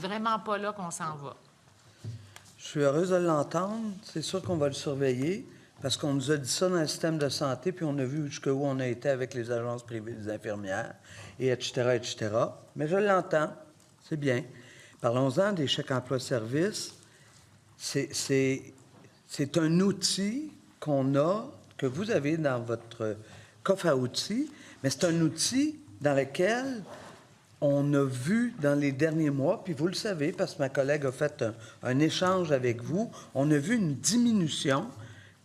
Vraiment pas là qu'on s'en va. Je suis heureuse de l'entendre. C'est sûr qu'on va le surveiller parce qu'on nous a dit ça dans le système de santé, puis on a vu jusqu'où on a été avec les agences privées des infirmières, et etc., etc. Mais je l'entends. C'est bien. Parlons-en des chèques emploi-service. C'est un outil qu'on a, que vous avez dans votre coffre à outils, mais c'est un outil dans lequel on a vu dans les derniers mois, puis vous le savez, parce que ma collègue a fait un échange avec vous, on a vu une diminution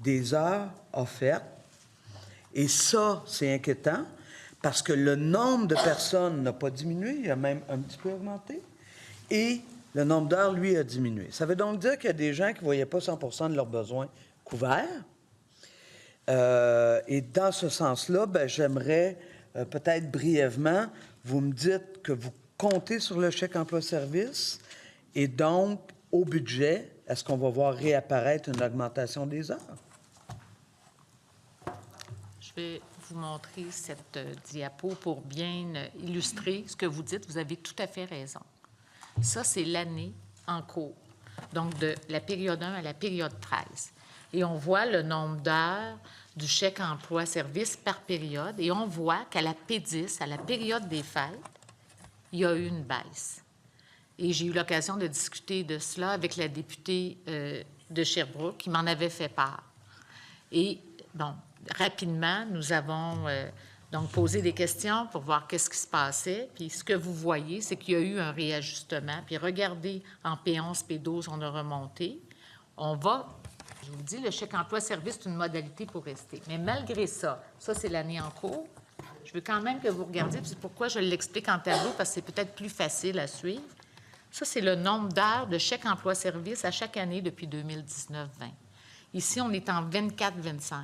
des heures offertes. Et ça, c'est inquiétant, parce que le nombre de personnes n'a pas diminué, il a même un petit peu augmenté, et le nombre d'heures, lui, a diminué. Ça veut donc dire qu'il y a des gens qui ne voyaient pas 100 de leurs besoins couverts. Et dans ce sens-là, ben, j'aimerais peut-être brièvement, vous me dites que vous comptez sur le chèque emploi-service et donc, au budget, est-ce qu'on va voir réapparaître une augmentation des heures? Je vais vous montrer cette diapo pour bien illustrer ce que vous dites. Vous avez tout à fait raison. Ça, c'est l'année en cours, donc de la période 1 à la période 13. Et on voit le nombre d'heures du chèque emploi-service par période, et on voit qu'à la P10, à la période des fêtes, il y a eu une baisse. Et j'ai eu l'occasion de discuter de cela avec la députée de Sherbrooke qui m'en avait fait part. Et, bon, rapidement, nous avons donc posé des questions pour voir qu'est-ce qui se passait. Puis ce que vous voyez, c'est qu'il y a eu un réajustement. Puis regardez, en P11, P12, on a remonté. On va, je vous le dis, le chèque emploi-service, c'est une modalité pour rester. Mais malgré ça, ça, c'est l'année en cours. Je veux quand même que vous regardiez, c'est pourquoi je l'explique en tableau, parce que c'est peut-être plus facile à suivre. Ça, c'est le nombre d'heures de chèque emploi-service à chaque année depuis 2019-20. Ici, on est en 24-25.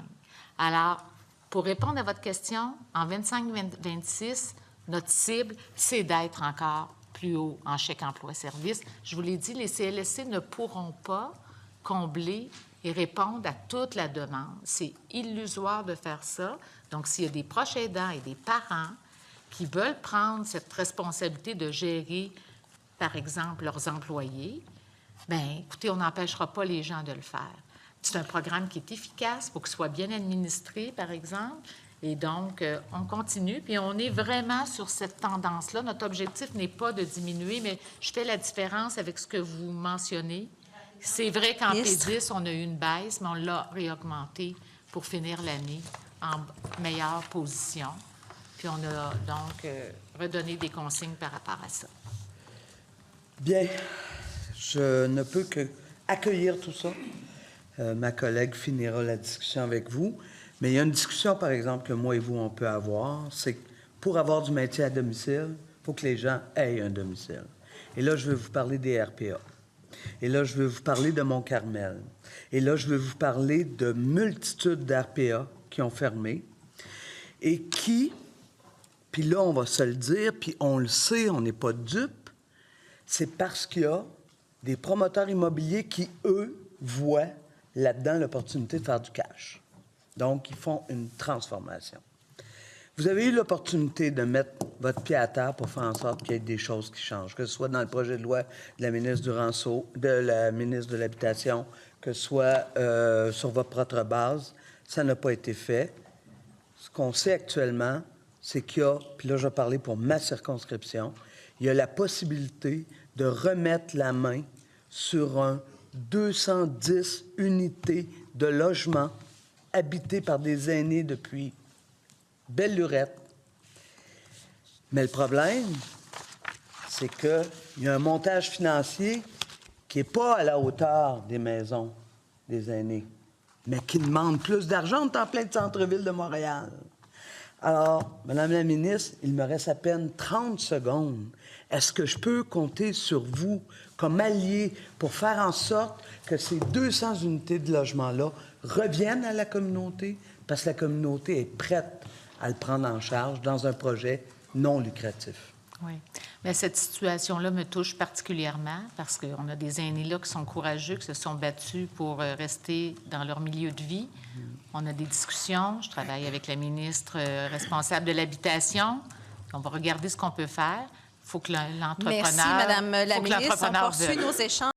Alors, pour répondre à votre question, en 25-26, notre cible, c'est d'être encore plus haut en chèque emploi-service. Je vous l'ai dit, les CLSC ne pourront pas combler et répondre à toute la demande. C'est illusoire de faire ça. Donc, s'il y a des proches aidants et des parents qui veulent prendre cette responsabilité de gérer, par exemple, leurs employés, bien, écoutez, on n'empêchera pas les gens de le faire. C'est un programme qui est efficace, il faut qu'il soit bien administré, par exemple. Et donc, on continue, puis on est vraiment sur cette tendance-là. Notre objectif n'est pas de diminuer, mais je fais la différence avec ce que vous mentionnez. C'est vrai qu'en P10, on a eu une baisse, mais on l'a réaugmenté pour finir l'année en meilleure position. Puis on a donc redonné des consignes par rapport à ça. Bien, je ne peux que accueillir tout ça. Ma collègue finira la discussion avec vous. Mais il y a une discussion, par exemple, que moi et vous, on peut avoir, c'est que pour avoir du maintien à domicile, il faut que les gens aient un domicile. Et là, je vais vous parler des RPA. Et là, je vais vous parler de Mont-Carmel. Et là, je vais vous parler de multitudes d'RPA qui ont fermé et qui, puis là, on va se le dire, puis on le sait, on n'est pas dupes, c'est parce qu'il y a des promoteurs immobiliers qui, eux, voient là-dedans l'opportunité de faire du cash. Donc, ils font une transformation. Vous avez eu l'opportunité de mettre votre pied à terre pour faire en sorte qu'il y ait des choses qui changent, que ce soit dans le projet de loi de la ministre Duranceau, de la ministre de l'Habitation, que ce soit sur votre propre base. Ça n'a pas été fait. Ce qu'on sait actuellement, c'est qu'il y a, puis là, je vais parler pour ma circonscription, il y a la possibilité de remettre la main sur un 210 unités de logement habités par des aînés depuis belle lurette. Mais le problème, c'est qu'il y a un montage financier qui n'est pas à la hauteur des maisons des aînés, mais qui demande plus d'argent. On est en plein centre-ville de Montréal. Alors, Madame la ministre, il me reste à peine 30 secondes. Est-ce que je peux compter sur vous comme allié pour faire en sorte que ces 200 unités de logement-là reviennent à la communauté parce que la communauté est prête à le prendre en charge dans un projet non lucratif? Oui. Mais cette situation-là me touche particulièrement parce qu'on a des aînés là qui sont courageux, qui se sont battus pour rester dans leur milieu de vie. On a des discussions. Je travaille avec la ministre responsable de l'Habitation. On va regarder ce qu'on peut faire. faut que l'entrepreneur... Merci, Madame la faut que ministre. On l'entrepreneur poursuit veuille. nos échanges.